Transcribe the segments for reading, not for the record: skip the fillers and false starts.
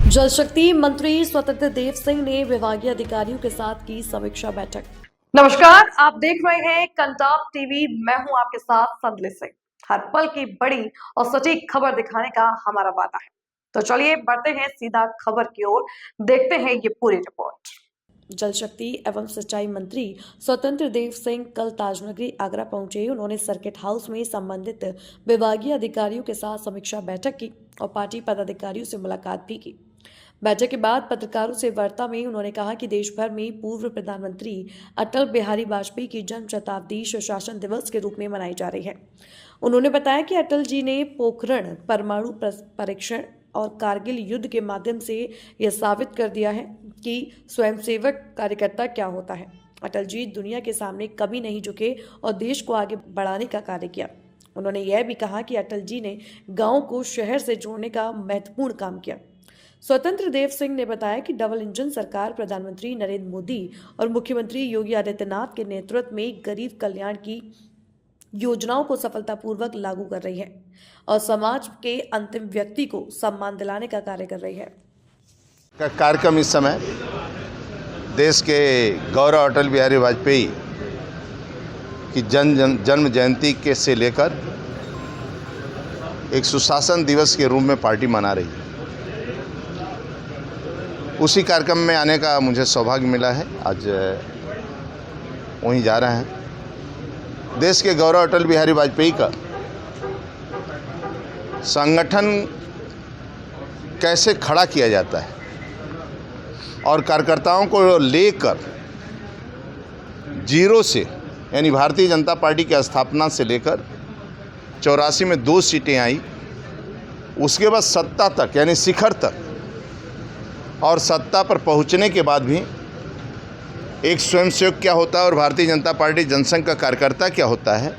जल शक्ति मंत्री स्वतंत्र देव सिंह ने विभागीय अधिकारियों के साथ की समीक्षा बैठक। नमस्कार, आप देख रहे हैं कंटाप टीवी। मैं हूं आपके साथ संदली सिंह। हर पल की बड़ी और सटीक खबर दिखाने का हमारा वादा है। तो चलिए बढ़ते हैं सीधा खबर की ओर, देखते हैं ये पूरी रिपोर्ट। जल शक्ति एवं सिंचाई मंत्री स्वतंत्र देव सिंह कल ताजनगरी आगरा पहुंचे। उन्होंने सर्किट हाउस में संबंधित विभागीय अधिकारियों के साथ समीक्षा बैठक की और पार्टी पदाधिकारियों से मुलाकात भी की। बैठक के बाद पत्रकारों से वार्ता में उन्होंने कहा कि देश भर में पूर्व प्रधानमंत्री अटल बिहारी वाजपेयी की जन्म शताब्दी सुशासन दिवस के रूप में मनाई जा रही है। उन्होंने बताया कि अटल जी ने पोखरण परमाणु परीक्षण और कारगिल युद्ध के माध्यम से यह साबित कर दिया है कि स्वयंसेवक कार्यकर्ता क्या होता है। अटल जी दुनिया के सामने कभी नहीं झुके और देश को आगे बढ़ाने का कार्य किया। उन्होंने यह भी कहा कि अटल जी ने गाँव को शहर से जोड़ने का महत्वपूर्ण काम किया। स्वतंत्र देव सिंह ने बताया कि डबल इंजन सरकार प्रधानमंत्री नरेंद्र मोदी और मुख्यमंत्री योगी आदित्यनाथ के नेतृत्व में गरीब कल्याण की योजनाओं को सफलतापूर्वक लागू कर रही है और समाज के अंतिम व्यक्ति को सम्मान दिलाने का कार्य कर रही है। कार्यक्रम इस समय देश के गौरव अटल बिहारी वाजपेयी की जन्म जयंती के से लेकर एक सुशासन दिवस के रूप में पार्टी मना रही है। उसी कार्यक्रम में आने का मुझे सौभाग्य मिला है। आज वहीं जा रहे हैं। देश के गौरव अटल बिहारी वाजपेयी का संगठन कैसे खड़ा किया जाता है और कार्यकर्ताओं को लेकर जीरो से, यानी भारतीय जनता पार्टी की स्थापना से लेकर 84 में 2 सीटें आई, उसके बाद सत्ता तक यानी शिखर तक, और सत्ता पर पहुंचने के बाद भी एक स्वयंसेवक क्या होता है और भारतीय जनता पार्टी जनसंघ का कार्यकर्ता क्या होता है।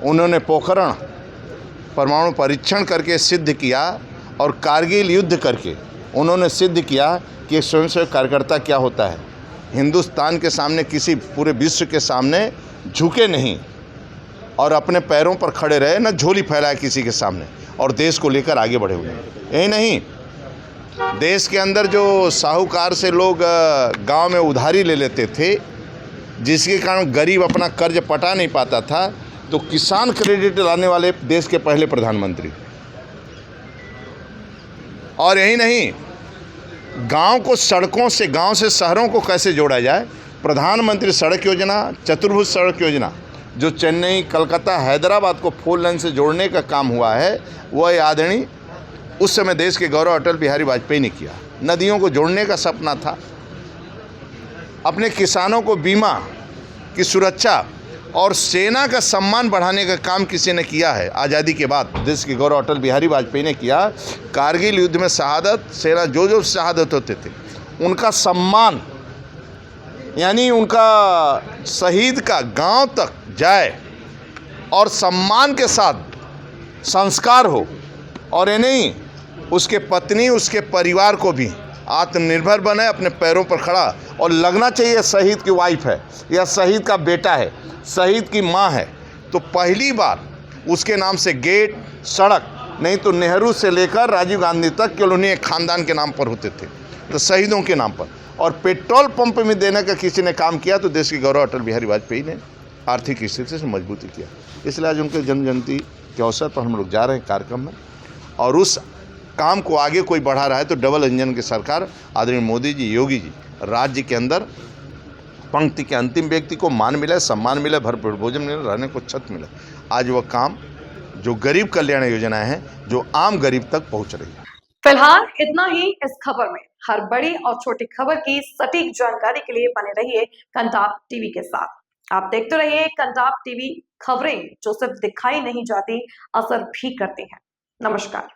उन्होंने पोखरण परमाणु परीक्षण करके सिद्ध किया और कारगिल युद्ध करके उन्होंने सिद्ध किया कि एक स्वयंसेवक कार्यकर्ता क्या होता है। हिंदुस्तान के सामने, किसी पूरे विश्व के सामने झुके नहीं और अपने पैरों पर खड़े रहे, न झोली फैलाए किसी के सामने, और देश को लेकर आगे बढ़े हुए। यही नहीं, देश के अंदर जो साहूकार से लोग गांव में उधारी ले लेते थे, जिसके कारण गरीब अपना कर्ज पटा नहीं पाता था, तो किसान क्रेडिट लाने वाले देश के पहले प्रधानमंत्री। और यही नहीं, गांव को सड़कों से, गांव से शहरों को कैसे जोड़ा जाए, प्रधानमंत्री सड़क योजना, चतुर्भुज सड़क योजना, जो चेन्नई, कलकत्ता, हैदराबाद को 4 लेन से जोड़ने का काम हुआ है, वह आदरणीय उस समय देश के गौरव अटल बिहारी वाजपेयी ने किया। नदियों को जोड़ने का सपना था। अपने किसानों को बीमा की सुरक्षा और सेना का सम्मान बढ़ाने का काम किसी ने किया है। आज़ादी के बाद देश के गौरव अटल बिहारी वाजपेयी ने किया। कारगिल युद्ध में शहादत, सेना जो शहादत होते थे उनका सम्मान, यानी उनका शहीद का गांव तक जाए और सम्मान के साथ संस्कार हो, और ये नहीं, उसके पत्नी, उसके परिवार को भी आत्मनिर्भर बने, अपने पैरों पर खड़ा, और लगना चाहिए शहीद की वाइफ है या शहीद का बेटा है, शहीद की माँ है, तो पहली बार उसके नाम से गेट, सड़क, नहीं तो नेहरू से लेकर राजीव गांधी तक केवल उन्हीं एक खानदान के नाम पर होते थे, तो शहीदों के नाम पर। और पेट्रोल पंप में देने का किसी ने काम किया तो देश के गौरव अटल बिहारी वाजपेयी ने आर्थिक स्थिति से मजबूती किया। इसलिए आज उनके जन्म जयंती के अवसर पर हम लोग जा रहे हैं कार्यक्रम में, और उस काम को आगे कोई बढ़ा रहा है तो डबल इंजन की सरकार आदरणीय मोदी जी, योगी जी, राज्य के अंदर पंक्ति के अंतिम व्यक्ति को मान मिले, सम्मान मिले, भरपूर भोजन मिले, रहने को छत मिले। आज वह काम जो गरीब कल्याण योजना है, जो आम गरीब तक पहुंच रही है। फिलहाल इतना ही इस खबर में। हर बड़ी और छोटी खबर की सटीक जानकारी के लिए बने रहिए कंटाप टीवी के साथ। आप देखते रहिए कंटाप टीवी, खबरें जो सिर्फ दिखाई नहीं जाती, असर भी करती हैं। नमस्कार।